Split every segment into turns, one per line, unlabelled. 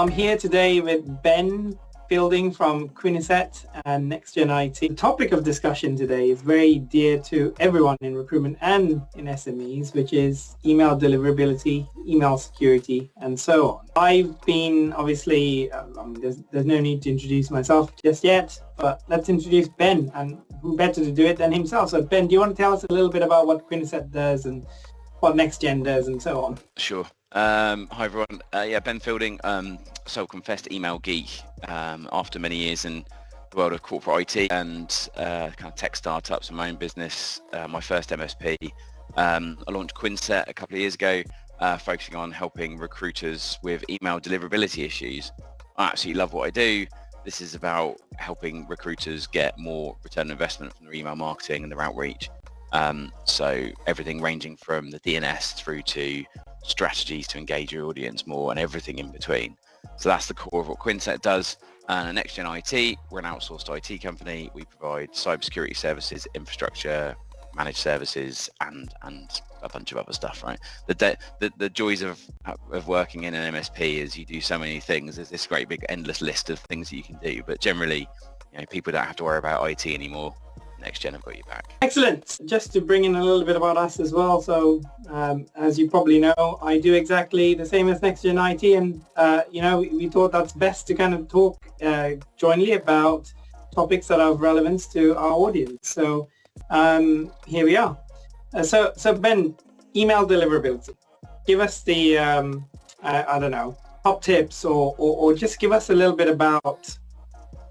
I'm here today with Ben Fielding from Quinniset and NextGen IT. The topic of discussion today is very dear to everyone in recruitment and in SMEs, which is email deliverability, email security, and so on. I've been, obviously, there's no need to introduce myself just yet, but let's introduce Ben, and who better to do it than himself. So Ben, do you want to tell us a little bit about what Quinniset does and what NextGen does and so on?
Sure. Hi everyone. Ben Fielding, self-confessed email geek. After many years in the world of corporate IT and kind of tech startups and my own business, my first MSP, I launched Quinniset a couple of years ago, focusing on helping recruiters with email deliverability issues. I absolutely love what I do. This is about helping recruiters get more return on investment from their email marketing and their outreach. So everything ranging from the DNS through to strategies to engage your audience more and everything in between. So that's the core of what Quinniset does. And NextGen IT, we're an outsourced IT company. We provide cybersecurity services, infrastructure, managed services, and a bunch of other stuff, right? The joys of working in an MSP is you do so many things. There's this great big endless list of things that you can do, but generally, people don't have to worry about IT anymore. NextGen have got you back.
Excellent. Just to bring in a little bit about us as well. So as you probably know, I do exactly the same as NextGen IT, and we thought that's best to kind of talk jointly about topics that are of relevance to our audience. So here we are. So Ben, email deliverability. Give us the top tips, or just give us a little bit about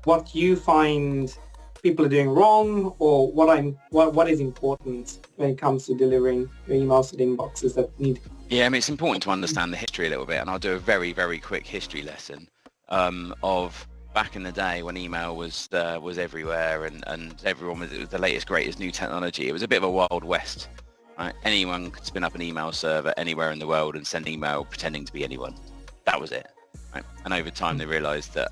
what you find people are doing wrong, or what is important when it comes to delivering your emails to the inboxes that need.
Yeah, it's important to understand the history a little bit, and I'll do a very, very quick history lesson of back in the day when email was everywhere, and everyone it was the latest, greatest new technology. It was a bit of a wild west, right? Anyone could spin up an email server anywhere in the world and send email pretending to be anyone. That was it, right? And over time they realised that,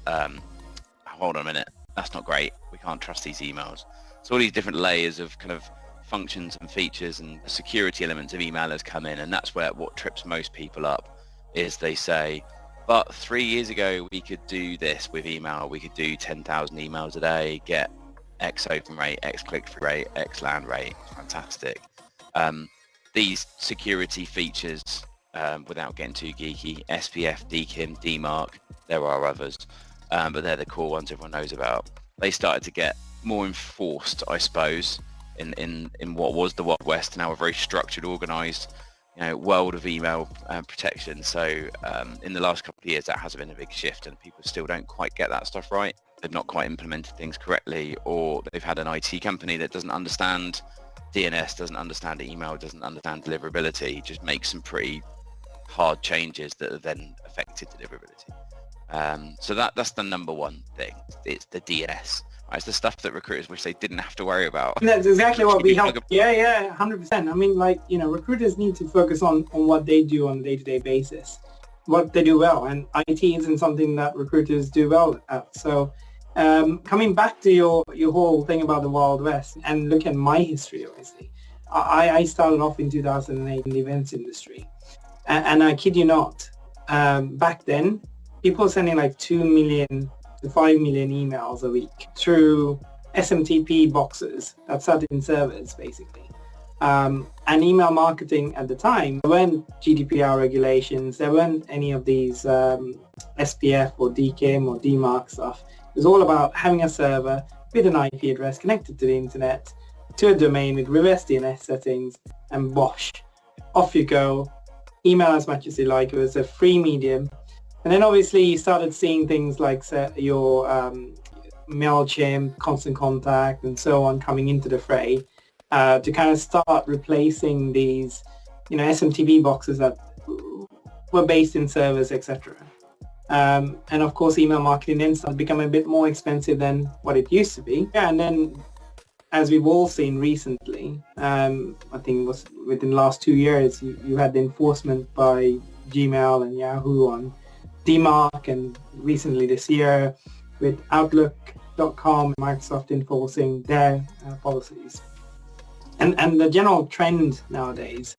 hold on a minute, that's not great. We can't trust these emails. So all these different layers of kind of functions and features and security elements of email has come in, and that's where what trips most people up is they say, but 3 years ago we could do this with email. We could do 10,000 emails a day, get X open rate, X click-through rate, X land rate. Fantastic. These security features, without getting too geeky, SPF, DKIM, DMARC, there are others, but they're the core ones everyone knows about. They started to get more enforced, I suppose, in what was the Wild West, now a very structured, organised, world of email protection. So in the last couple of years, that has been a big shift, and people still don't quite get that stuff right. They've not quite implemented things correctly, or they've had an IT company that doesn't understand DNS, doesn't understand email, doesn't understand deliverability, just makes some pretty hard changes that have then affected deliverability. So that's the number one thing. It's the DNS. Right? It's the stuff that recruiters wish they didn't have to worry about.
And that's exactly what we help. Yeah, 100%. Recruiters need to focus on what they do on a day-to-day basis, what they do well, and IT isn't something that recruiters do well at. So coming back to your whole thing about the Wild West, and look at my history, obviously. I started off in 2008 in the events industry, and I kid you not, back then, people were sending like 2 million to 5 million emails a week through SMTP boxes that sat in servers, basically. And email marketing at the time, there weren't GDPR regulations, there weren't any of these SPF or DKIM or DMARC stuff. It was all about having a server with an IP address connected to the internet, to a domain with reverse DNS settings, and bosh, off you go. Email as much as you like. It was a free medium. And then obviously you started seeing things like your MailChimp, Constant Contact, and so on coming into the fray to kind of start replacing these, SMTP boxes that were based in servers, etc. And of course, email marketing then started to become a bit more expensive than what it used to be. Yeah, and then as we've all seen recently, I think it was within the last 2 years, you had the enforcement by Gmail and Yahoo on DMARC, and recently this year with Outlook.com, Microsoft enforcing their policies. And the general trend nowadays,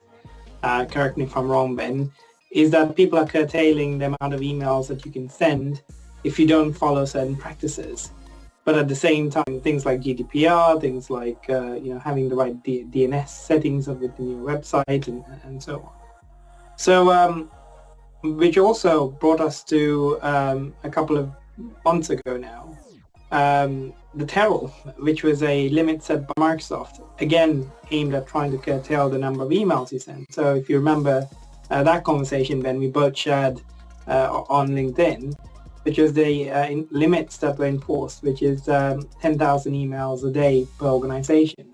correct me if I'm wrong, Ben, is that people are curtailing the amount of emails that you can send if you don't follow certain practices. But at the same time, things like GDPR, things like having the right DNS settings within your website and so on. So which also brought us to a couple of months ago now, the Terrell, which was a limit set by Microsoft, again aimed at trying to curtail the number of emails you send. So if you remember that conversation, Ben, we both shared on LinkedIn, which was the limits that were enforced, which is 10,000 emails a day per organization.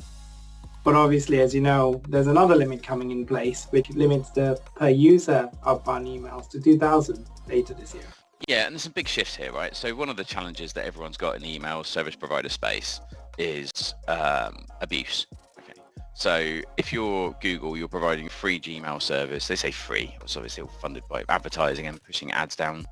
But obviously, as you know, there's another limit coming in place, which limits the per user outbound emails to 2,000 later this year.
Yeah, and there's some big shifts here, right? So one of the challenges that everyone's got in the email service provider space is abuse. Okay. So if you're Google, you're providing a free Gmail service. They say free. It's obviously all funded by advertising and pushing ads down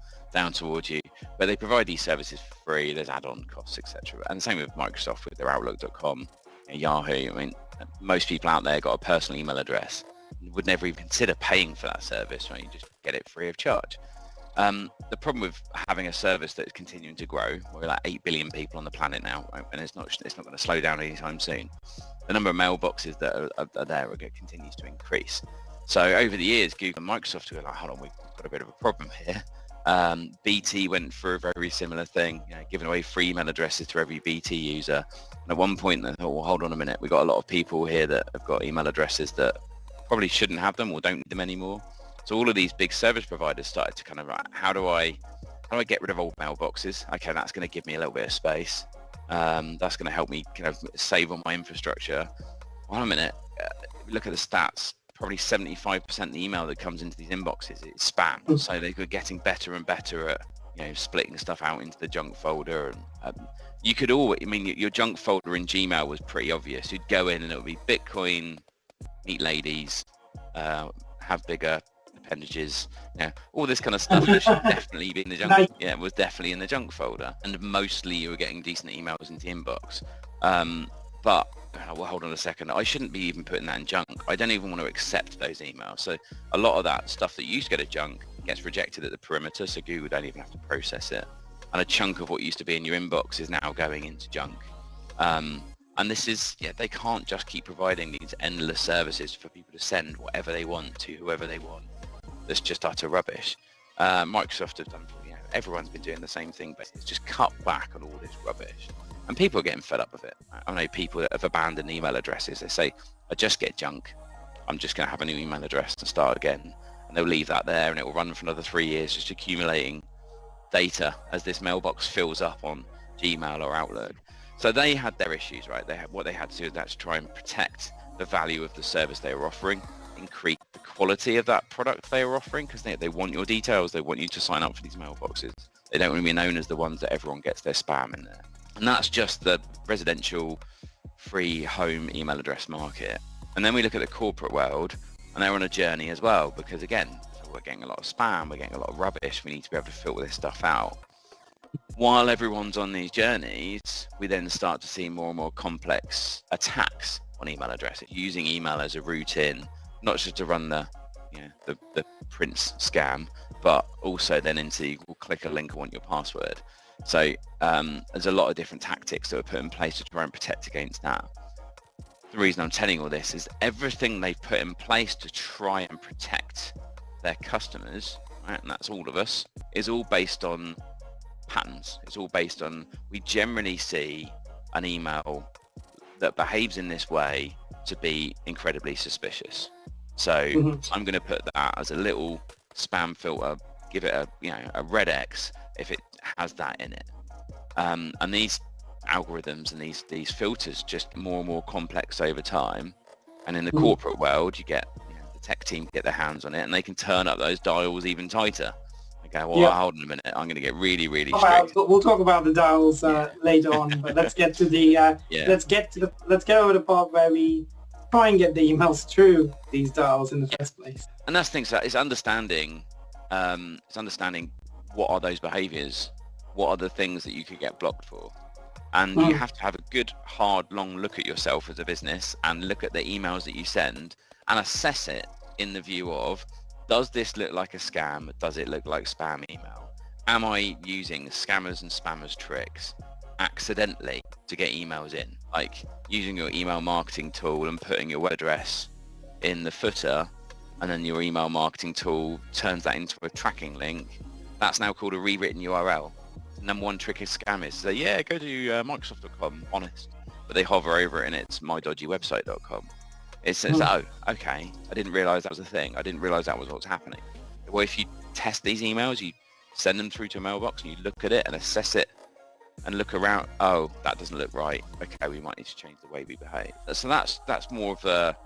towards you. But they provide these services for free. There's add-on costs, etc. And the same with Microsoft with their Outlook.com and Yahoo. I mean, most people out there got a personal email address and would never even consider paying for that service, right? You just get it free of charge. The problem with having a service that is continuing to grow, we're like 8 billion people on the planet now, right? And it's not going to slow down anytime soon. The number of mailboxes that are there continues to increase. So over the years, Google and Microsoft were like, hold on, we've got a bit of a problem here. BT went through a very similar thing, giving away free email addresses to every BT user. And at one point, they thought, well, hold on a minute, we've got a lot of people here that have got email addresses that probably shouldn't have them or don't need them anymore. So all of these big service providers started to kind of, how do I get rid of old mailboxes? Okay, that's going to give me a little bit of space. That's going to help me kind of save on my infrastructure. Hold on a minute, look at the stats. Probably 75% of the email that comes into these inboxes is spam. So they were getting better and better at, splitting stuff out into the junk folder. And you could your junk folder in Gmail was pretty obvious. You'd go in and it would be Bitcoin, meet ladies, have bigger appendages, all this kind of stuff that should definitely be in the junk. Yeah, it was definitely in the junk folder. And mostly you were getting decent emails into the inbox. But well, hold on a second. I shouldn't be even putting that in junk. I don't even want to accept those emails. So a lot of that stuff that used to go to junk gets rejected at the perimeter, so Google don't even have to process it. And a chunk of what used to be in your inbox is now going into junk. And this is, they can't just keep providing these endless services for people to send whatever they want to whoever they want. That's just utter rubbish. Microsoft have done, everyone's been doing the same thing, but it's just cut back on all this rubbish. And people are getting fed up with it. I know people that have abandoned email addresses. They say, I just get junk. I'm just going to have a new email address and start again. And they'll leave that there and it will run for another 3 years, just accumulating data as this mailbox fills up on Gmail or Outlook. So they had their issues, right? What they had to do is to try and protect the value of the service they were offering, increase the quality of that product they were offering, because they want your details. They want you to sign up for these mailboxes. They don't want to be known as the ones that everyone gets their spam in there. And that's just the residential free home email address market. And then we look at the corporate world, and they're on a journey as well, because again, we're getting a lot of spam, we're getting a lot of rubbish, we need to be able to filter this stuff out. While everyone's on these journeys, we then start to see more and more complex attacks on email addresses, using email as a route in, not just to run the Prince scam, but also then into, we'll click a link, I want your password. So there's a lot of different tactics that were put in place to try and protect against that. The reason I'm telling all this is everything they've put in place to try and protect their customers, right, and that's all of us, is all based on patterns. It's all based on, we generally see an email that behaves in this way to be incredibly suspicious. So I'm going to put that as a little spam filter, give it a red X if it has that in it. And these algorithms and these filters just more and more complex over time. And in the corporate world, you get the tech team get their hands on it, and they can turn up those dials even tighter. Okay, well, hold on a minute, I'm going to get really, really strict.
We'll talk about the dials later on, but let's get to the let's get over the part where we try and get the emails through these dials in the first place.
And that's the thing. So it's understanding what are those behaviors, what are the things that you could get blocked for, and you have to have a good, hard, long look at yourself as a business and look at the emails that you send and assess it in the view of, does this look like a scam? Does it look like spam email? Am I using scammers and spammers tricks accidentally to get emails in? Like using your email marketing tool and putting your web address in the footer, and then your email marketing tool turns that into a tracking link. That's now called a rewritten URL. The number one trick is scam is say, yeah, go to Microsoft.com, honest. But they hover over it and it's mydodgywebsite.com. It's oh, okay, I didn't realize that was a thing. I didn't realize that was what's happening. Well, if you test these emails, you send them through to a mailbox and you look at it and assess it and look around, oh, that doesn't look right. Okay, we might need to change the way we behave. So that's more of a,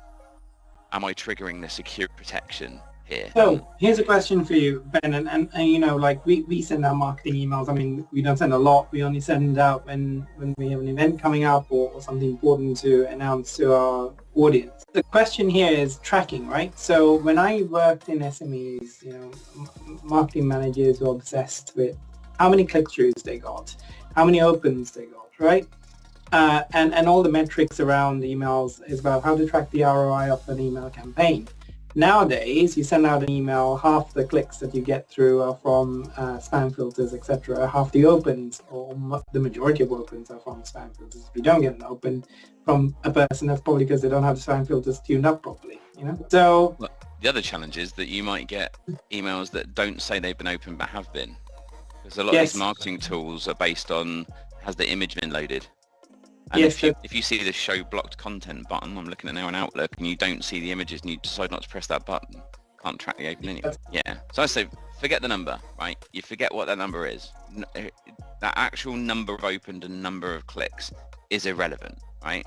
am I triggering the secure protection here?
So here's a question for you, Ben, and you know, like we send out marketing emails. I mean, we don't send a lot. We only send out when we have an event coming up or something important to announce to our audience. The question here is tracking, right? So when I worked in SMEs, you know, marketing managers were obsessed with how many click-throughs they got, how many opens they got, right? And all the metrics around emails is about how to track the ROI of an email campaign. Nowadays, you send out an email, half the clicks that you get through are from spam filters, etc. Half the opens, or the majority of opens, are from spam filters. If you don't get an open from a person, that's probably because they don't have the spam filters tuned up properly. You know, so
well, the other challenge is that you might get emails that don't say they've been opened but have been, because a lot of these marketing tools are based on, has the image been loaded? And if you see the show blocked content button, I'm looking at now in Outlook, and you don't see the images and you decide not to press that button, can't track the open anyway. Yeah. So I say, forget the number, right? You forget what that number is. That actual number of opened and number of clicks is irrelevant, right?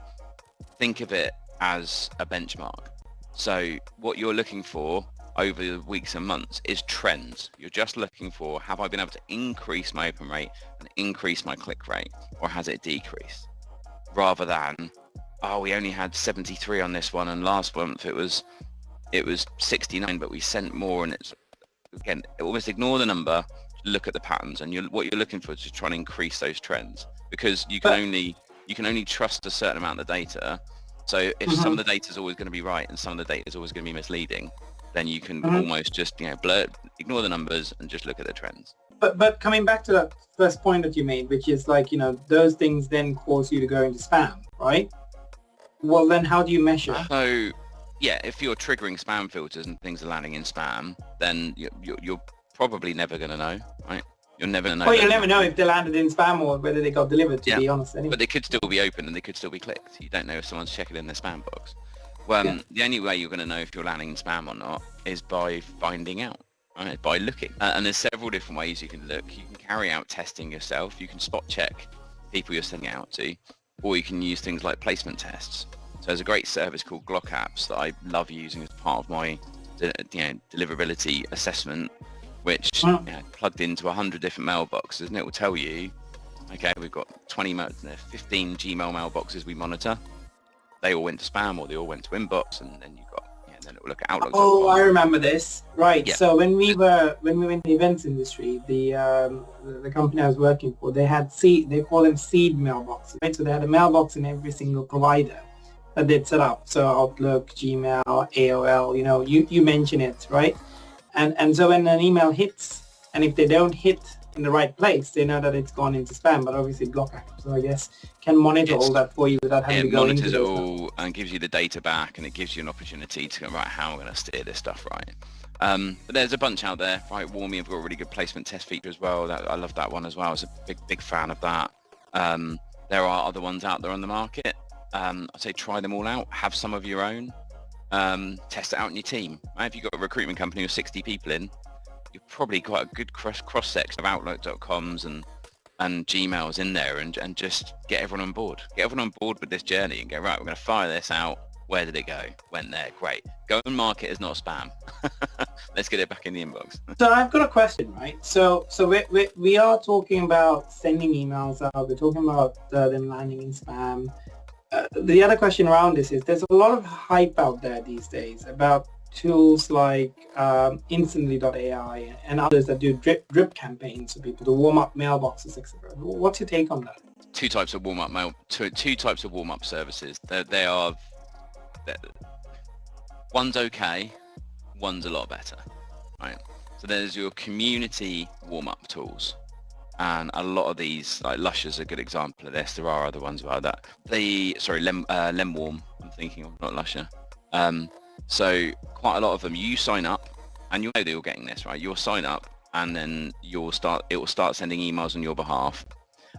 Think of it as a benchmark. So what you're looking for over the weeks and months is trends. You're just looking for, have I been able to increase my open rate and increase my click rate, or has it decreased? Rather than, oh, we only had 73 on this one, and last month it was 69, but we sent more. And it's, again, almost ignore the number, look at the patterns, and what you're looking for is to try and increase those trends, because you can only trust a certain amount of data. So if some of the data is always going to be right and some of the data is always going to be misleading, then you can almost just ignore the numbers and just look at the trends.
But coming back to that first point that you made, which is like, you know, those things then cause you to go into spam, right? Well, then how do you measure?
So, yeah, if you're triggering spam filters and things are landing in spam, then you're probably never going to know, right? You'll never know.
Well, you'll never know if they landed in spam or whether they got delivered, to be honest. Anyway.
But they could still be open and they could still be clicked. You don't know if someone's checking in their spam box. Well, the only way you're going to know if you're landing in spam or not is by finding out. Right, by looking, and there's several different ways you can look. You can carry out testing yourself. You can spot check people you're sending out to, or you can use things like placement tests. So there's a great service called Glock Apps that I love using as part of my deliverability assessment, which plugged into 100 different mailboxes, and it will tell you, okay, we've got 15 Gmail mailboxes we monitor. They all went to spam, or they all went to inbox, and then you got. Then it will look at Outlook.
Oh, I remember this. Right. Yeah. So when we were in the events industry, the company I was working for, they call them seed mailboxes, right? So they had a mailbox in every single provider that they'd set up. So Outlook, Gmail, AOL, you know, you mention it, right? And so when an email hits, and if they don't hit in the right place, they know that it's gone into spam. But obviously Glock Apps, so I guess, can monitor all that for you without having to go into it.
It monitors it all and gives you the data back, and it gives you an opportunity to go, right, how am I going to steer this stuff right? But there's a bunch out there, right? Warmy have got a really good placement test feature as well. I love that one as well. I was a big fan of that. There are other ones out there on the market. I'd say try them all out. Have some of your own. Test it out in your team. Right? If you've got a recruitment company with 60 people in, you've probably got a good cross-section of Outlook.coms and Gmails in there, and just get everyone on board. Get everyone on board with this journey and go, right, we're going to fire this out. Where did it go? Went there. Great. Go and mark it as not spam. Let's get it back in the inbox.
So I've got a question, right? So we are talking about sending emails out. We're talking about them landing in spam. The other question around this is there's a lot of hype out there these days about tools like Instantly.ai and others that do drip campaigns for people to warm up mailboxes, etc. What's your take on that?
Two types of warm-up services. They are one's okay, one's a lot better. right? So there's your community warm-up tools. And a lot of these, like Lusher's a good example of this. There are other ones about that. Lemwarm, I'm thinking of, not Lusher. So quite a lot of them, you sign up, and you'll know that you're getting this, right? You'll sign up, and then it will start sending emails on your behalf,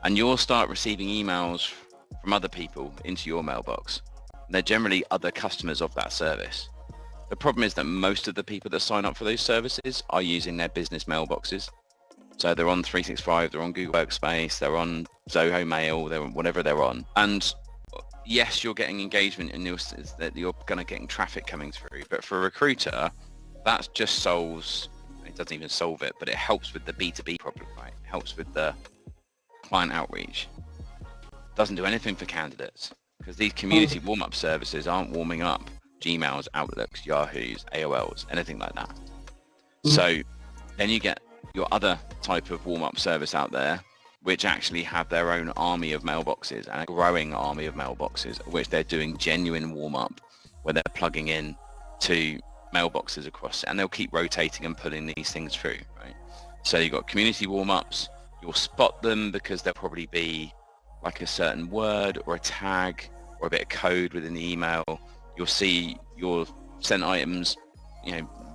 and you'll start receiving emails from other people into your mailbox. And they're generally other customers of that service. The problem is that most of the people that sign up for those services are using their business mailboxes. So they're on 365, they're on Google Workspace, they're on Zoho Mail, they're on whatever they're on. And yes, you're getting engagement and you're going to get traffic coming through. But for a recruiter, that just solves, it doesn't even solve it, but it helps with the B2B problem, right? It helps with the client outreach. It doesn't do anything for candidates because these community warm-up services aren't warming up Gmails, Outlooks, Yahoos, AOLs, anything like that. So then you get your other type of warm-up service out there, which actually have their own army of mailboxes and a growing army of mailboxes, which they're doing genuine warm-up, where they're plugging in to mailboxes across, and they'll keep rotating and pulling these things through, right? So you've got community warm-ups, you'll spot them because there'll probably be like a certain word or a tag or a bit of code within the email. You'll see your sent items,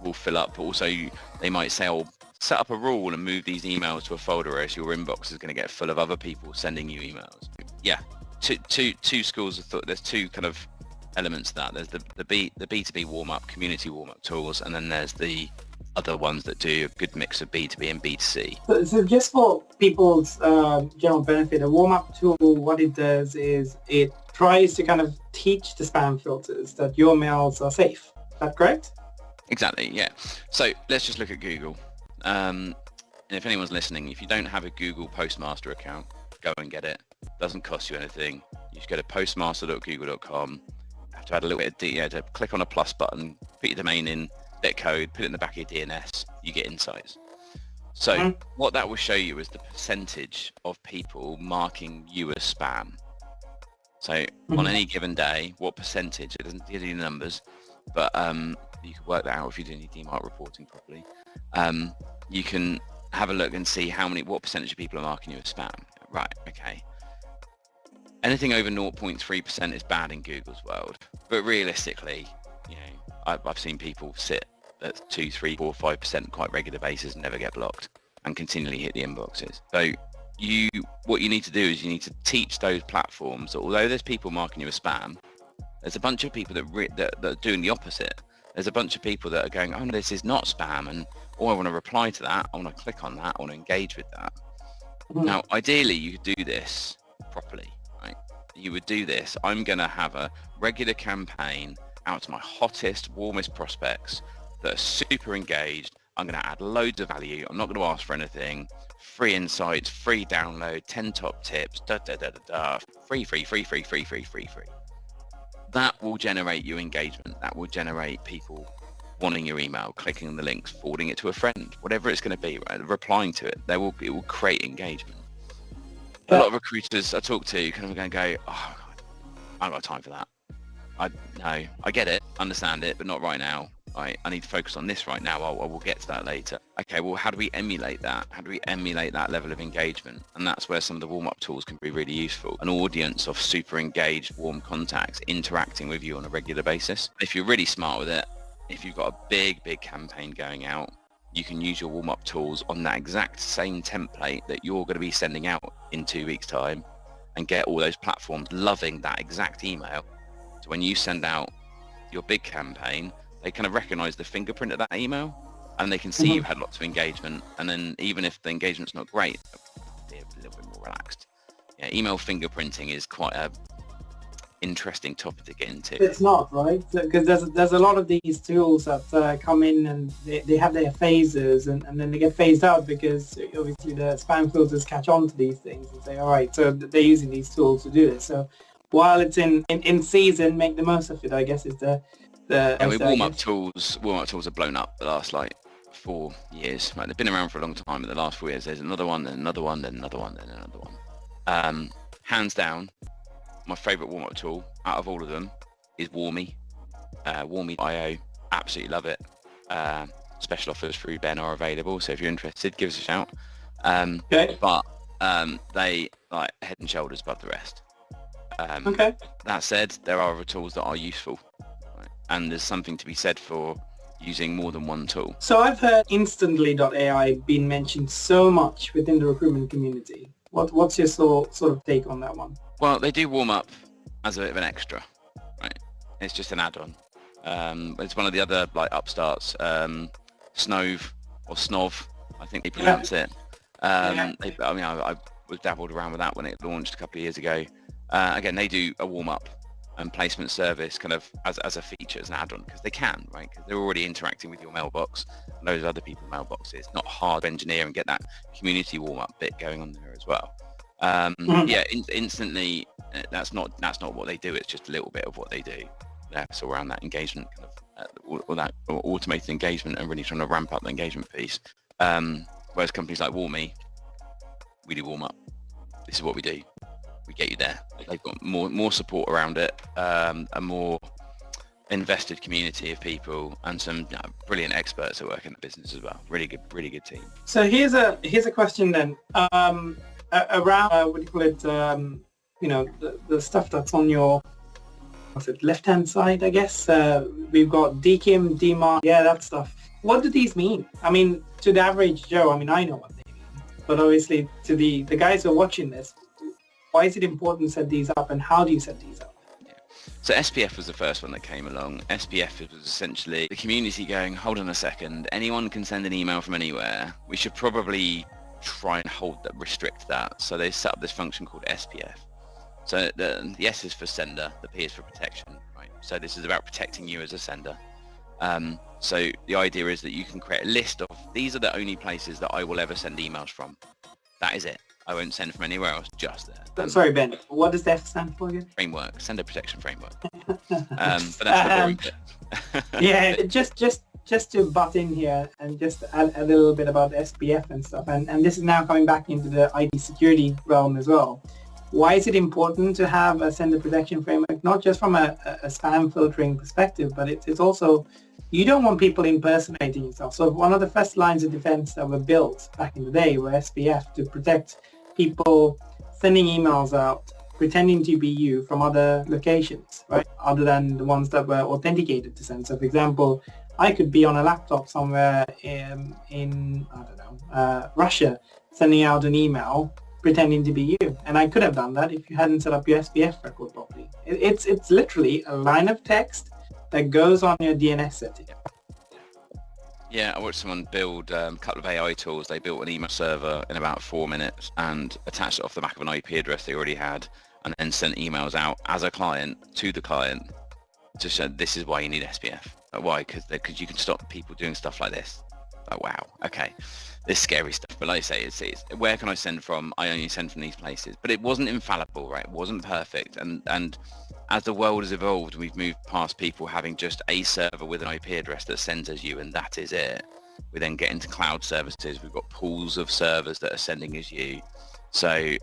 will fill up. Also, they might say, "Oh, set up a rule and move these emails to a folder, or else your inbox is going to get full of other people sending you emails." Yeah, two schools of thought. There's two kind of elements to that. There's the B2B warm-up, community warm-up tools, and then there's the other ones that do a good mix of B2B and B2C.
So just for people's general benefit, a warm-up tool, what it does is it tries to kind of teach the spam filters that your mails are safe. Is that correct?
Exactly, yeah. So let's just look at Google. And if anyone's listening, if you don't have a Google Postmaster account, go and get it. Doesn't cost you anything. You just go to postmaster.google.com. You have to add a little bit of to click on a plus button, put your domain in, bit of code, put it in the back of your DNS, you get insights. So what that will show you is the percentage of people marking you as spam. So on any given day, what percentage, it doesn't give you the numbers, but you can work that out if you're doing your DMARC reporting properly. You can have a look and see what percentage of people are marking you as spam. Right, okay. Anything over 0.3% is bad in Google's world, but realistically, I've seen people sit at 2, 3, 4, 5% quite regular basis and never get blocked and continually hit the inboxes. So what you need to do is you need to teach those platforms that although there's people marking you as spam, there's a bunch of people that are doing the opposite. There's a bunch of people that are going, "Oh, no, this is not spam," and I want to reply to that, I want to click on that, I want to engage with that. Now, ideally, you could do this properly, right? You would do this. I'm going to have a regular campaign out to my hottest, warmest prospects that are super engaged. I'm going to add loads of value. I'm not going to ask for anything. Free insights, free download, 10 top tips, free. That will generate you engagement. That will generate people wanting your email, clicking the links, forwarding it to a friend, whatever it's going to be, right? Replying to it. It will create engagement. A lot of recruiters I talk to kind of going to go, "Oh, God, I haven't got time for that. I get it, understand it, but not right now. I need to focus on this right now. I will get to that later." Okay, well, how do we emulate that? How do we emulate that level of engagement? And that's where some of the warm-up tools can be really useful. An audience of super engaged, warm contacts interacting with you on a regular basis. If you're really smart with it, if you've got a big campaign going out, you can use your warm-up tools on that exact same template that you're going to be sending out in 2 weeks' time and get all those platforms loving that exact email. So when you send out your big campaign, they kind of recognize the fingerprint of that email and they can see you've had lots of engagement. And then even if the engagement's not great, they'll be a little bit more relaxed. Yeah, email fingerprinting is quite a interesting topic to get into.
It's not, right? Because there's a lot of these tools that come in and they have their phases and then they get phased out because obviously the spam filters catch on to these things and say, all right, so they're using these tools to do this. So while it's in season, make the most of it, I guess, is the
warm-up tools have blown up the last 4 years. Right, they've been around for a long time. In the last 4 years, there's another one, then another one, then another one, then another one. Hands down, my favorite warm-up tool out of all of them is Warmy. Warmy.io, absolutely love it. special offers through Ben are available. So if you're interested, give us a shout.
Okay.
But they like head and shoulders above the rest.
Okay.
That said, there are other tools that are useful, right? And there's something to be said for using more than one tool.
So I've heard Instantly.ai being mentioned so much within the recruitment community. What's your sort of take on that one?
Well, they do warm up as a bit of an extra, right? It's just an add-on. It's one of the other like upstarts, Snove or Snov, I think they pronounce it. I was dabbled around with that when it launched a couple of years ago. Again, they do a warm-up and placement service kind of as a feature, as an add-on, because they can, right? Because they're already interacting with your mailbox and those other people's mailboxes. Not hard to engineer and get that community warm-up bit going on there as well. Instantly, that's not what they do. It's just a little bit of what they do. So around that engagement kind of, or that automated engagement, and really trying to ramp up the engagement piece. Whereas companies like Warmy, we do warm up. This is what we do. We get you there. They've got more support around it, a more invested community of people, and some brilliant experts that work in the business as well. Really good team.
So here's a question then. Around what do you call it? The stuff that's on your left-hand side, I guess. We've got DKIM, DMAR, that stuff. What do these mean? I mean, to the average Joe, I mean, I know what they mean, but obviously to the guys who are watching this, why is it important to set these up, and how do you set these up?
So SPF was the first one that came along. SPF was essentially the community going, hold on a second, anyone can send an email from anywhere. We should probably try and restrict that. So they set up this function called SPF. So the S is for sender, the P is for protection, right? So this is about protecting you as a sender. So the idea is that you can create a list of, these are the only places that I will ever send emails from. That is it. I won't send from anywhere else, just there.
Sorry, Ben, what does the F stand for again?
Framework, sender protection framework. But that's the boring bit.
Just to butt in here and just add a little bit about SPF and stuff, and this is now coming back into the IT security realm as well. Why is it important to have a sender protection framework? Not just from a spam filtering perspective, but it's also, you don't want people impersonating yourself. So one of the first lines of defense that were built back in the day were SPF, to protect people sending emails out pretending to be you from other locations, right? Other than the ones that were authenticated to send. So for example, I could be on a laptop somewhere in I don't know, Russia, sending out an email pretending to be you, and I could have done that if you hadn't set up your SPF record properly. It's literally a line of text that goes on your DNS setting.
Yeah, I watched someone build a couple of AI tools. They built an email server in about 4 minutes and attached it off the back of an IP address they already had, and then sent emails out as a client to the client to show this is why you need SPF. Why? Because you can stop people doing stuff like this. Like, wow, okay, this scary stuff. But like I say, it's where can I send from? I only send from these places. But it wasn't infallible, right? It wasn't perfect. And as the world has evolved, we've moved past people having just a server with an IP address that sends as you, and that is it. We then get into cloud services. We've got pools of servers that are sending as you. So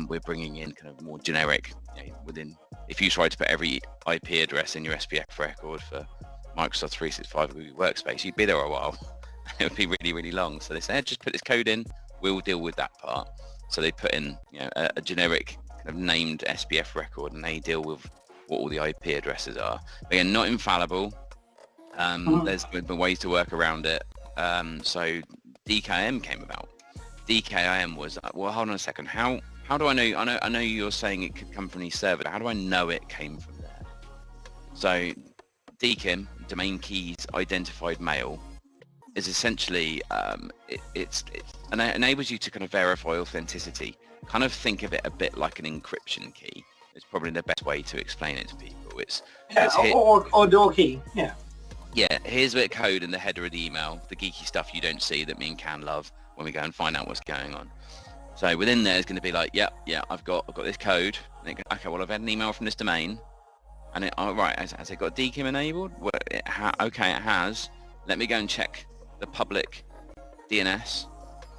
we're bringing in kind of more generic, within, if you try to put every IP address in your SPF record for Microsoft 365 Google Workspace, you'd be there a while. It would be really, really long. So they said, just put this code in, we'll deal with that part. So they put in a generic kind of named SPF record, and they deal with what all the IP addresses are. Again, not infallible. There's been ways to work around it. So DKIM came about. DKIM was, well, hold on a second. How do I know? I know you're saying it could come from these servers. How do I know it came from there? So DKIM, domain keys identified mail, is essentially it enables you to kind of verify authenticity. Kind of think of it a bit like an encryption key. It's probably the best way to explain it to people.
Or door key.
Yeah, here's a bit of code in the header of the email, the geeky stuff you don't see that me and Can love when we go and find out what's going on. So within there is going to be like, yeah, I've got this code. And okay, well, I've had an email from this domain, and has it got DKIM enabled? Well, okay, it has. Let me go and check the public DNS.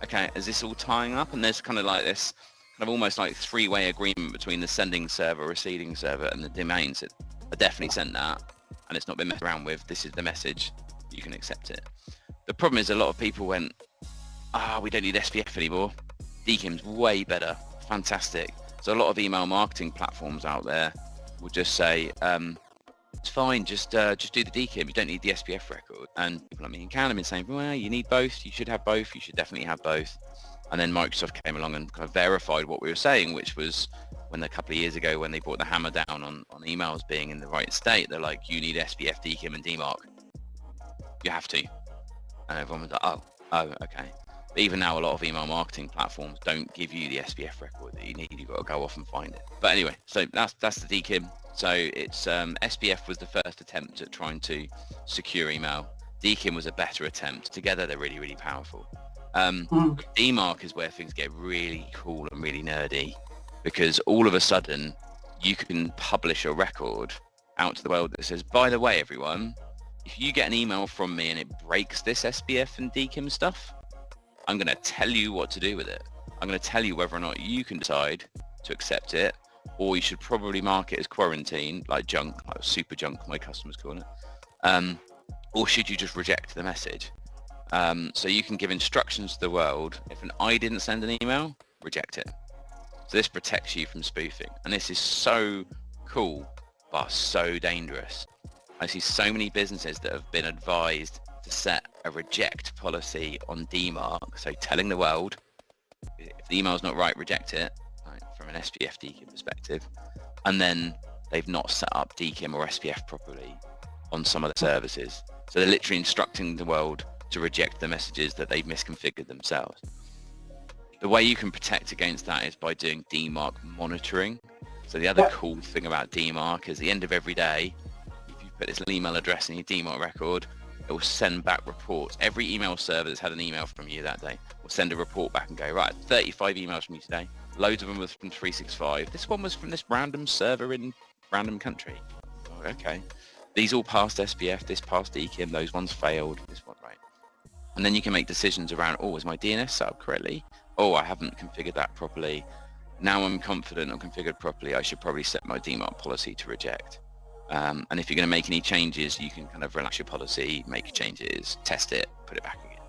Okay, is this all tying up? And there's kind of like this kind of almost like three-way agreement between the sending server, receiving server, and the domains. I definitely sent that, and it's not been messed around with. This is the message. You can accept it. The problem is a lot of people went, we don't need SPF anymore. DKIM's way better, fantastic. So a lot of email marketing platforms out there will just say, it's fine, just do the DKIM, you don't need the SPF record. And people like me and Callum have been saying, well, you need both, you should have both, you should definitely have both. And then Microsoft came along and kind of verified what we were saying, which was when a couple of years ago when they brought the hammer down on emails being in the right state, they're like, you need SPF, DKIM and DMARC. You have to. And everyone was like, oh, okay. But even now, a lot of email marketing platforms don't give you the SPF record that you need. You've got to go off and find it. But anyway, so that's the DKIM. So it's SPF was the first attempt at trying to secure email. DKIM was a better attempt. Together, they're really, really powerful. DMARC is where things get really cool and really nerdy, because all of a sudden you can publish a record out to the world that says, by the way, everyone, if you get an email from me and it breaks this SPF and DKIM stuff, I'm going to tell you what to do with it. I'm going to tell you whether or not you can decide to accept it, or you should probably mark it as quarantine, like junk, like super junk, my customers call it. Or should you just reject the message? So you can give instructions to the world. If I didn't send an email, reject it. So this protects you from spoofing. And this is so cool, but so dangerous. I see so many businesses that have been advised to set a reject policy on DMARC, so telling the world, if the email's not right, reject it, right, from an SPF DKIM perspective, and then they've not set up DKIM or SPF properly on some of the services. So they're literally instructing the world to reject the messages that they've misconfigured themselves. The way you can protect against that is by doing DMARC monitoring. So the other cool thing about DMARC is at the end of every day, if you put this email address in your DMARC record, it will send back reports. Every email server that's had an email from you that day will send a report back and go, right, 35 emails from you today. Loads of them was from 365. This one was from this random server in random country. Oh, okay. These all passed SPF, this passed DKIM, those ones failed, this one, right. And then you can make decisions around, is my DNS set up correctly? I haven't configured that properly. Now I'm confident I'm configured properly, I should probably set my DMARC policy to reject. And if you're going to make any changes, you can kind of relax your policy, make changes, test it, put it back again.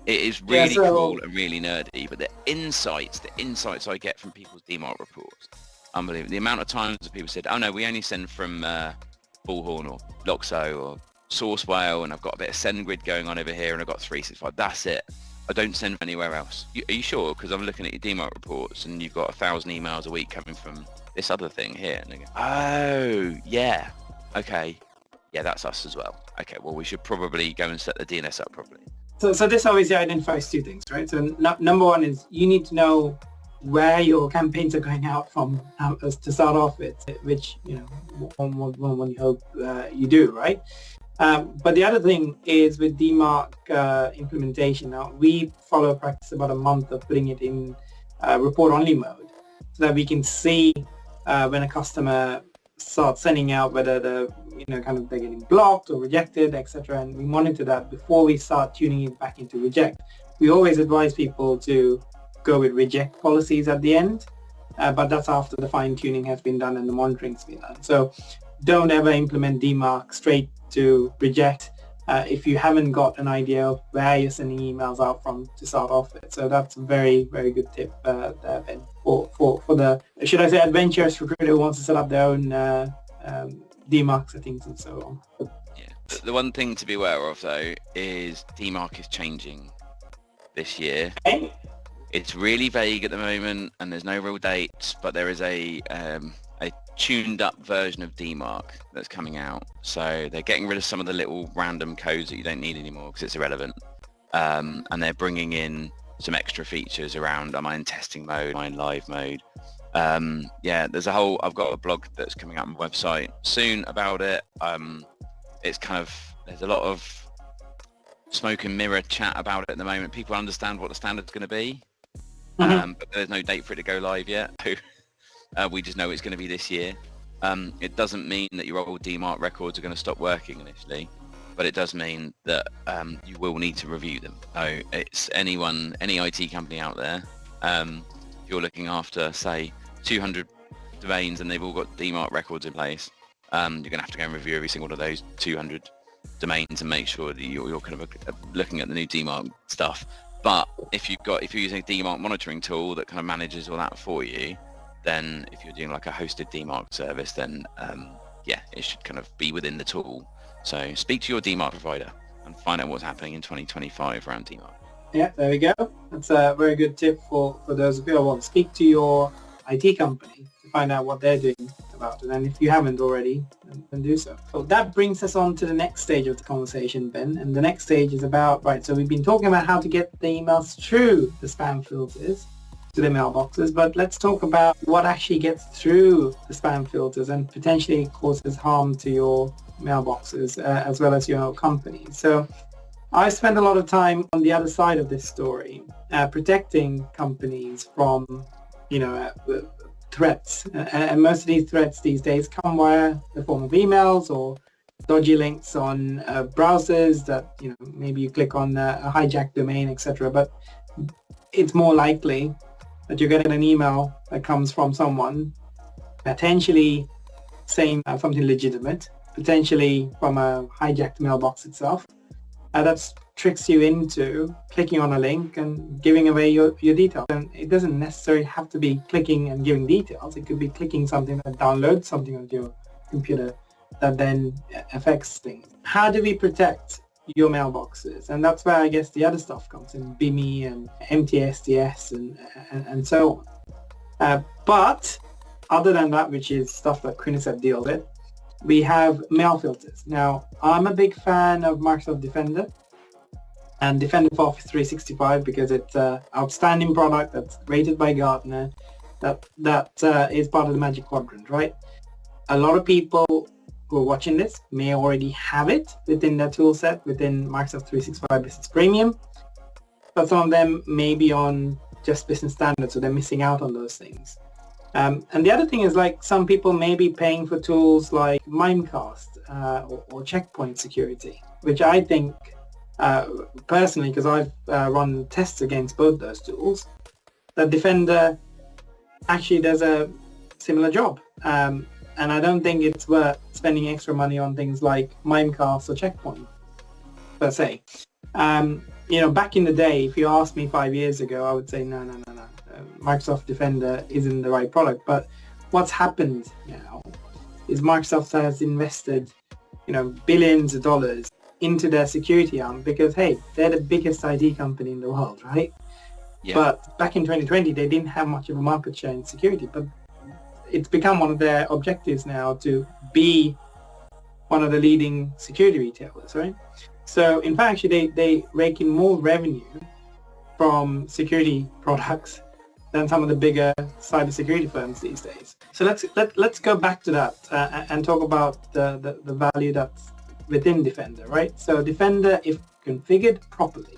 It is really cool and really nerdy, but the insights I get from people's DMARC reports, unbelievable. The amount of times that people said, oh no, we only send from Bullhorn or Loxo or Sourcewell, and I've got a bit of SendGrid going on over here, and I've got 365. That's it. I don't send anywhere else. Are you sure? Because I'm looking at your DMARC reports, and you've got 1,000 emails a week coming from this other thing here. And they go, oh, yeah. Okay. Yeah, that's us as well. Okay, well, we should probably go and set the DNS up properly.
So this obviously identifies two things, right? So number one is you need to know where your campaigns are going out from to start off with, which, one you hope you do, right? But the other thing is with DMARC implementation. Now, we follow a practice about a month of putting it in report-only mode so that we can see when a customer starts sending out whether they're getting blocked or rejected, etc. And we monitor that before we start tuning it back into reject. We always advise people to go with reject policies at the end, but that's after the fine-tuning has been done and the monitoring's been done. So don't ever implement DMARC straight to reject if you haven't got an idea of where you're sending emails out from to start off with. So that's a very, very good tip there, Ben, for the, should I say, adventurous recruiter who wants to set up their own DMARC settings and so on.
Yeah. The one thing to be aware of, though, is DMARC is changing this year.
Okay.
It's really vague at the moment, and there's no real dates, but there is a tuned up version of DMARC that's coming out. So they're getting rid of some of the little random codes that you don't need anymore because it's irrelevant. And they're bringing in some extra features around, am I in testing mode, am I in live mode? There's I've got a blog that's coming out on my website soon about it. It's there's a lot of smoke and mirror chat about it at the moment. People understand what the standard's going to be, but there's no date for it to go live yet. We just know it's going to be this year. It doesn't mean that your old DMARC records are going to stop working initially, but it does mean that you will need to review them. So it's any IT company out there, if you're looking after, say, 200 domains and they've all got DMARC records in place, you're going to have to go and review every single one of those 200 domains and make sure that you're kind of looking at the new DMARC stuff. But if you're using a DMARC monitoring tool that kind of manages all that for you, then if you're doing like a hosted DMARC service, then it should kind of be within the tool. So speak to your DMARC provider and find out what's happening in 2025 around DMARC.
Yeah, there we go. That's a very good tip for those of you who want to speak to your IT company to find out what they're doing about it. And if you haven't already, then do so. So that brings us on to the next stage of the conversation, Ben. And the next stage is about, so we've been talking about how to get the emails through the spam filters to the mailboxes, but let's talk about what actually gets through the spam filters and potentially causes harm to your mailboxes as well as your company. So I spend a lot of time on the other side of this story, protecting companies from, threats. And most of these threats these days come via the form of emails or dodgy links on browsers that, maybe you click on a hijacked domain, etc. But it's more likely that you're getting an email that comes from someone potentially saying something legitimate, potentially from a hijacked mailbox itself. That tricks you into clicking on a link and giving away your details. And it doesn't necessarily have to be clicking and giving details. It could be clicking something that downloads something onto your computer that then affects things. How do we protect your mailboxes? And that's where I guess the other stuff comes in, BIMI and MTSDS and so on. But other than that, which is stuff that Quinniset deals with, we have mail filters. Now, I'm a big fan of Microsoft Defender and Defender for Office 365 because it's an outstanding product that's rated by Gartner, that is part of the Magic Quadrant, right? A lot of people who are watching this may already have it within their tool set within Microsoft 365 Business Premium, but some of them may be on just Business Standard, so they're missing out on those things. And the other thing is, some people may be paying for tools like Mimecast or Checkpoint Security, which I think, personally, because I've run tests against both those tools, that Defender actually does a similar job. And I don't think it's worth spending extra money on things like Mimecast or Checkpoint, per se. Back in the day, if you asked me 5 years ago, I would say no. Microsoft Defender isn't the right product. But what's happened now is Microsoft has invested, billions of dollars into their security arm because, hey, they're the biggest IT company in the world, right? Yeah. But back in 2020, they didn't have much of a market share in security. But it's become one of their objectives now to be one of the leading security retailers, right? So in fact, actually, they rake in more revenue from security products than some of the bigger cybersecurity firms these days. So let's go back to that and talk about the value that's within Defender, right? So Defender, if configured properly,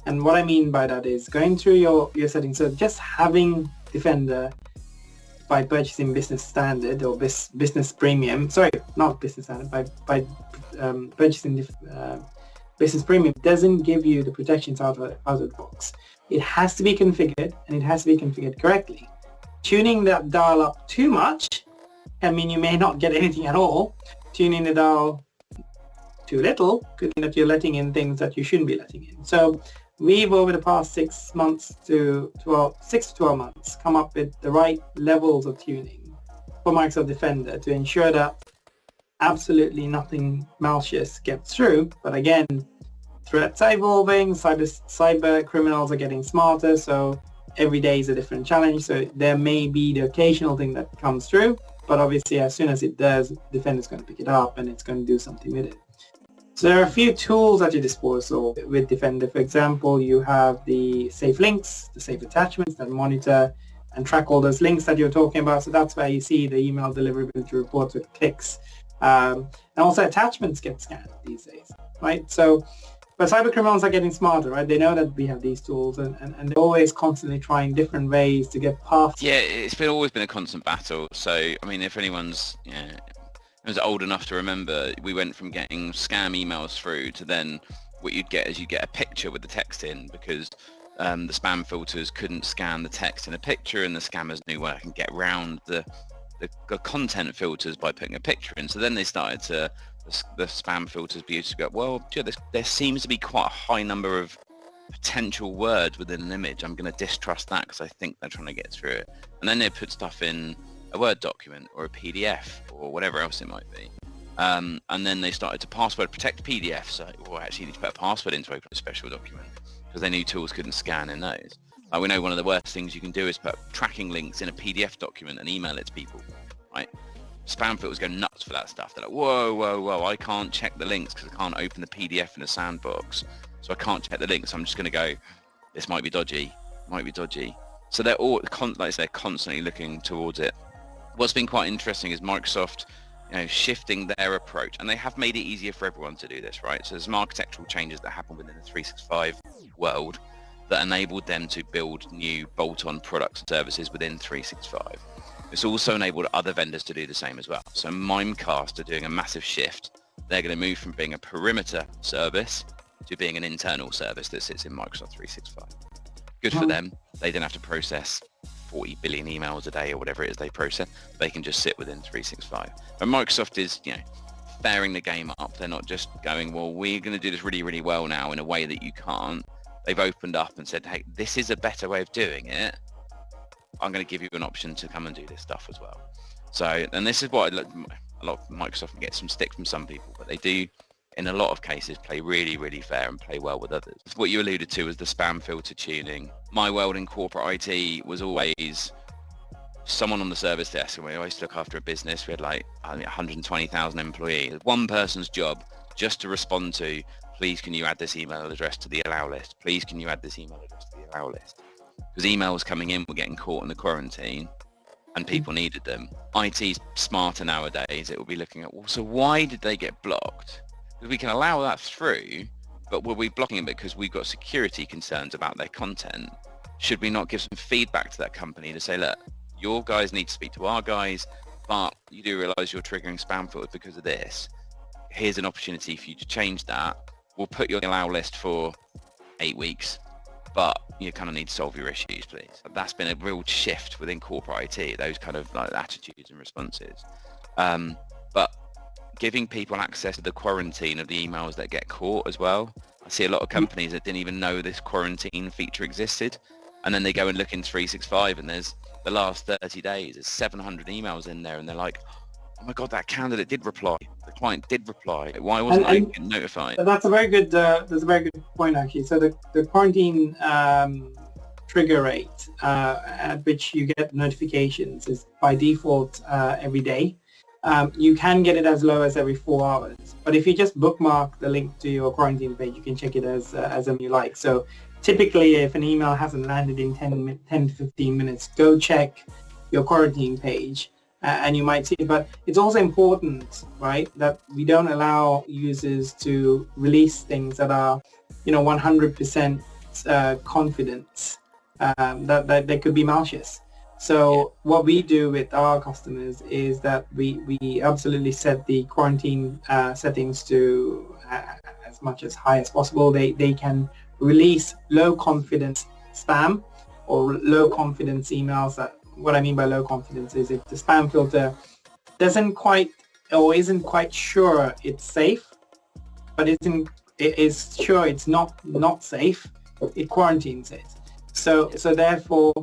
and what I mean by that is going through your settings. So just having Defender by purchasing Business Standard or Business Premium, sorry, not Business Standard, by purchasing Business Premium doesn't give you the protections out of the box. It has to be configured, and it has to be configured correctly. Tuning that dial up too much can mean you may not get anything at all. Tuning the dial too little could mean that you're letting in things that you shouldn't be letting in. So we've, over the past 6 to 12 months, come up with the right levels of tuning for Microsoft Defender to ensure that absolutely nothing malicious gets through. But again, threats are evolving, cyber criminals are getting smarter, so every day is a different challenge. So there may be the occasional thing that comes through, but obviously as soon as it does, Defender's going to pick it up and it's going to do something with it. So there are a few tools at your disposal with Defender. For example, you have the safe links, the safe attachments that monitor and track all those links that you're talking about. So that's where you see the email deliverability reports with clicks. And also attachments get scanned these days, right? So, but cyber criminals are getting smarter, right? They know that we have these tools and they're always constantly trying different ways to get past.
Yeah, it's always been a constant battle. So, I mean, if anyone's was old enough to remember, we went from getting scam emails through to then what you'd get is you get a picture with the text in, because the spam filters couldn't scan the text in a picture, and the scammers knew where I can get round the content filters by putting a picture in. So then they started to the spam filters be used to go, well, there seems to be quite a high number of potential words within an image. I'm going to distrust that because I think they're trying to get through it. And then they put stuff in a Word document or a PDF or whatever else it might be. And then they started to password protect PDFs, or actually need to put a password in to open a special document because they knew tools couldn't scan in those. We know one of the worst things you can do is put tracking links in a PDF document and email it to people, right? Spam filters go nuts for that stuff. They're like, whoa, I can't check the links because I can't open the PDF in a sandbox. So I can't check the links. I'm just going to go, this might be dodgy. So they're all, like I say, constantly looking towards it. What's been quite interesting is Microsoft, shifting their approach, and they have made it easier for everyone to do this, right? So there's some architectural changes that happen within the 365 world that enabled them to build new bolt-on products and services within 365. It's also enabled other vendors to do the same as well. So Mimecast are doing a massive shift. They're going to move from being a perimeter service to being an internal service that sits in Microsoft 365. Good for them. They don't have to process 40 billion emails a day or whatever it is they process. They can just sit within 365. But Microsoft is, fairing the game up. They're not just going, well, we're going to do this really, really well now in a way that you can't. They've opened up and said, hey, this is a better way of doing it. I'm going to give you an option to come and do this stuff as well. So, and this is what a lot of Microsoft gets some stick from some people, but they do, in a lot of cases, play really, really fair and play well with others. What you alluded to was the spam filter tuning. My world in corporate IT was always someone on the service desk, and we always look after a business. We had 120,000 employees. One person's job just to respond to, please can you add this email address to the allow list? Please can you add this email address to the allow list? Because emails coming in were getting caught in the quarantine and people needed them. IT's smarter nowadays. It will be looking at, well, so why did they get blocked? Because we can allow that through, but were we blocking it because we've got security concerns about their content? Should we not give some feedback to that company to say, look, your guys need to speak to our guys, but you do realize you're triggering spam filters because of this. Here's an opportunity for you to change that. We'll put you on the allow list for 8 weeks, but you kind of need to solve your issues, please. That's been a real shift within corporate IT, those kind of attitudes and responses. But giving people access to the quarantine of the emails that get caught as well. I see a lot of companies that didn't even know this quarantine feature existed, and then they go and look in 365 and there's the last 30 days, there's 700 emails in there, and they're like, oh my God, that candidate did reply. The client did reply. Why wasn't I notified?
That's a very good point, actually. So the quarantine trigger rate at which you get notifications is by default every day. You can get it as low as every 4 hours. But if you just bookmark the link to your quarantine page, you can check it as you like. So typically, if an email hasn't landed in 10 to 15 minutes, go check your quarantine page. And you might see it, but it's also important, right, that we don't allow users to release things that are, 100% confidence, that they could be malicious. So what we do with our customers is that we absolutely set the quarantine settings to as much as high as possible. They can release low confidence spam or low confidence emails. What I mean by low confidence is if the spam filter isn't quite sure it's safe, but it is sure it's not safe, it quarantines it. So therefore,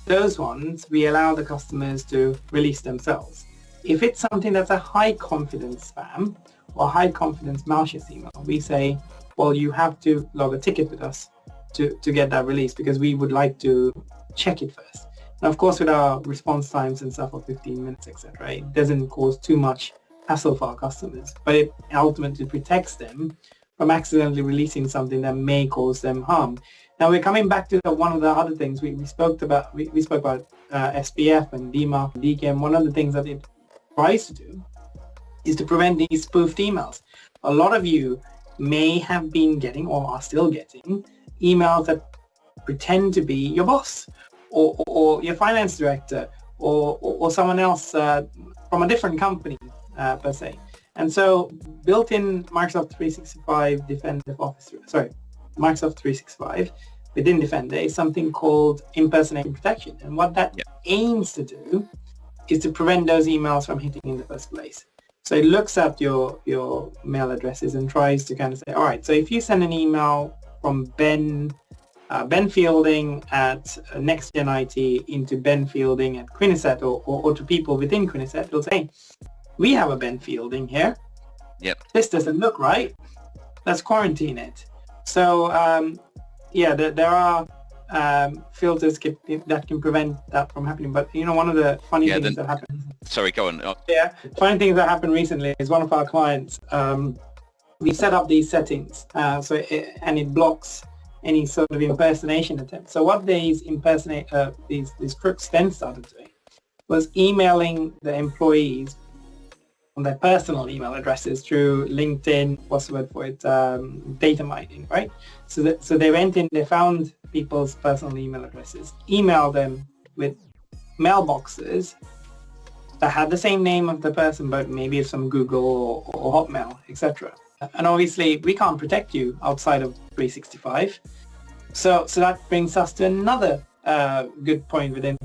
those ones we allow the customers to release themselves. If it's something that's a high confidence spam or high confidence malicious email, we say, well, you have to log a ticket with us to get that released because we would like to check it first. And of course, with our response times and stuff of 15 minutes, etc., it doesn't cause too much hassle for our customers, but it ultimately protects them from accidentally releasing something that may cause them harm. Now we're coming back to one of the other things we spoke about. We spoke about SPF and DMARC and DKIM. One of the things that it tries to do is to prevent these spoofed emails. A lot of you may have been getting or are still getting emails that pretend to be your boss or your finance director or someone else from a different company per se. And so built-in Microsoft 365 Microsoft 365 within Defender is something called impersonation protection. And what that aims to do is to prevent those emails from hitting in the first place. So it looks at your mail addresses and tries to kind of say, all right, so if you send an email from Ben Fielding at NextGen IT into Ben Fielding at Quiniset or to people within Quiniset, it'll say, we have a Ben Fielding here.
Yep.
This doesn't look right. Let's quarantine it. So there are filters that can prevent that from happening. But one of the funny things that happened.
Sorry, go on.
Yeah, funny things that happened recently is one of our clients. We set up these settings, and it blocks any sort of impersonation attempt. So what these crooks then started doing was emailing the employees on their personal email addresses through LinkedIn, what's the word for it, data mining, right? So they went in, they found people's personal email addresses, emailed them with mailboxes that had the same name of the person, but maybe it's some Google or Hotmail, etc. And obviously, we can't protect you outside of 365. So that brings us to another good point within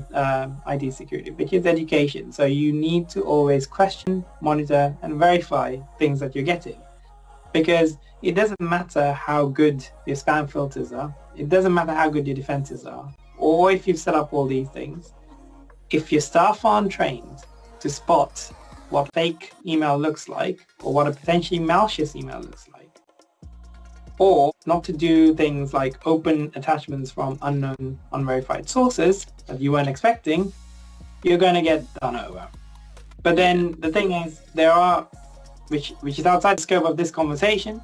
IT security, which is education. So you need to always question, monitor, and verify things that you're getting. Because it doesn't matter how good your spam filters are. It doesn't matter how good your defenses are. Or if you've set up all these things. If your staff aren't trained to spot what fake email looks like, or what a potentially malicious email looks like, or not to do things like open attachments from unknown, unverified sources that you weren't expecting, you're going to get done over. But then the thing is, there are, which is outside the scope of this conversation,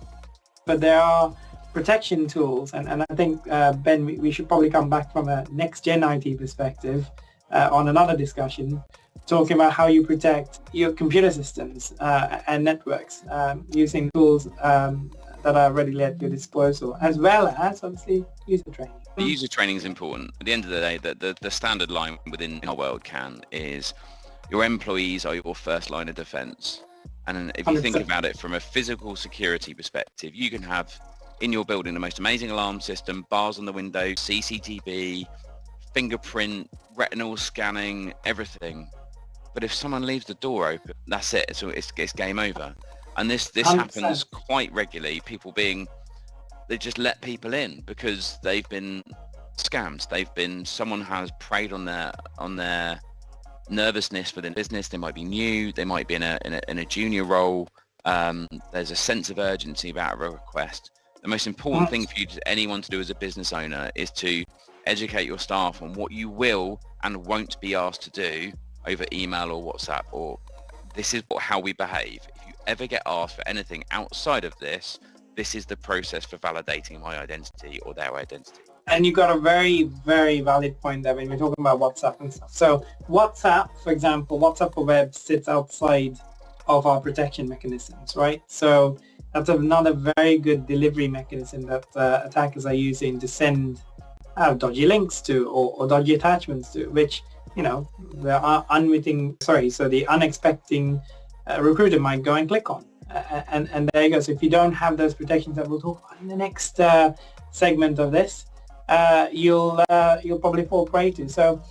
but there are protection tools, and I think, Ben, we should probably come back from a next-gen IT perspective on another discussion, talking about how you protect your computer systems and networks using tools that are readily at your disposal, as well as, obviously, user training.
The user training is important. At the end of the day, the standard line within our world is your employees are your first line of defense. And if you
100%.
think about it from a physical security perspective, you can have in your building the most amazing alarm system, bars on the windows, CCTV, fingerprint, retinal scanning, everything. But if someone leaves the door open, that's it. So it's game over. And this 100%. Happens quite regularly. They just let people in because they've been scammed. Someone has preyed on their nervousness within business. They might be new. They might be in a junior role. There's a sense of urgency about a request. The most important thing for anyone to do as a business owner is to educate your staff on what you will and won't be asked to do over email or WhatsApp, or this is how we behave. If you ever get asked for anything outside of this is the process for validating my identity or their identity.
And you got a very, very valid point there when we're talking about WhatsApp and stuff. So WhatsApp, for example, WhatsApp for Web sits outside of our protection mechanisms, right? So that's another very good delivery mechanism that attackers are using to send dodgy links to or dodgy attachments to, which, the unexpected recruiter might go and click on. And there you go. So if you don't have those protections that we'll talk about in the next segment of this, you'll probably fall prey to. So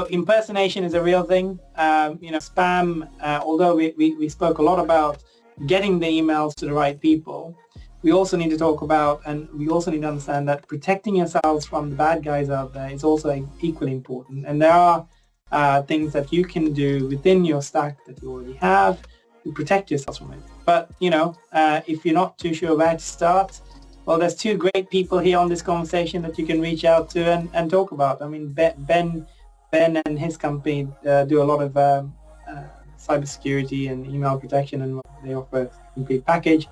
impersonation is a real thing. Spam, although we spoke a lot about getting the emails to the right people, we also need to talk about, and we also need to understand that protecting yourselves from the bad guys out there is also equally important. And there are things that you can do within your stack that you already have to protect yourselves from it. But, if you're not too sure where to start, well, there's two great people here on this conversation that you can reach out to and talk about. I mean, Ben and his company do a lot of cybersecurity and email protection, and they offer a complete package.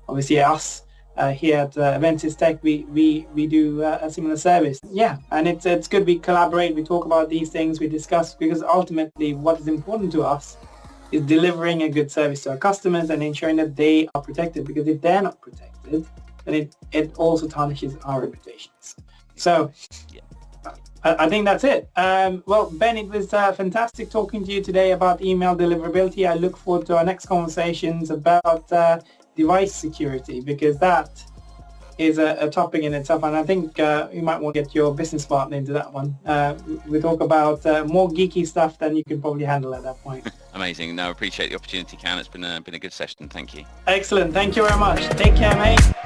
Obviously, us here at Aventis Tech, we do a similar service. Yeah, and it's good we collaborate, we talk about these things, we discuss, because ultimately what is important to us is delivering a good service to our customers and ensuring that they are protected, because if they're not protected, then it also tarnishes our reputations. So I think that's it. Well, Ben, it was fantastic talking to you today about email deliverability. I look forward to our next conversations about device security, because that is a topic in itself, and I think you might want to get your business partner into that one. We talk about more geeky stuff than you can probably handle at that point.
Amazing. No, I appreciate the opportunity, Can. It's been a good session. Thank you.
Excellent. Thank you very much. Take care, mate.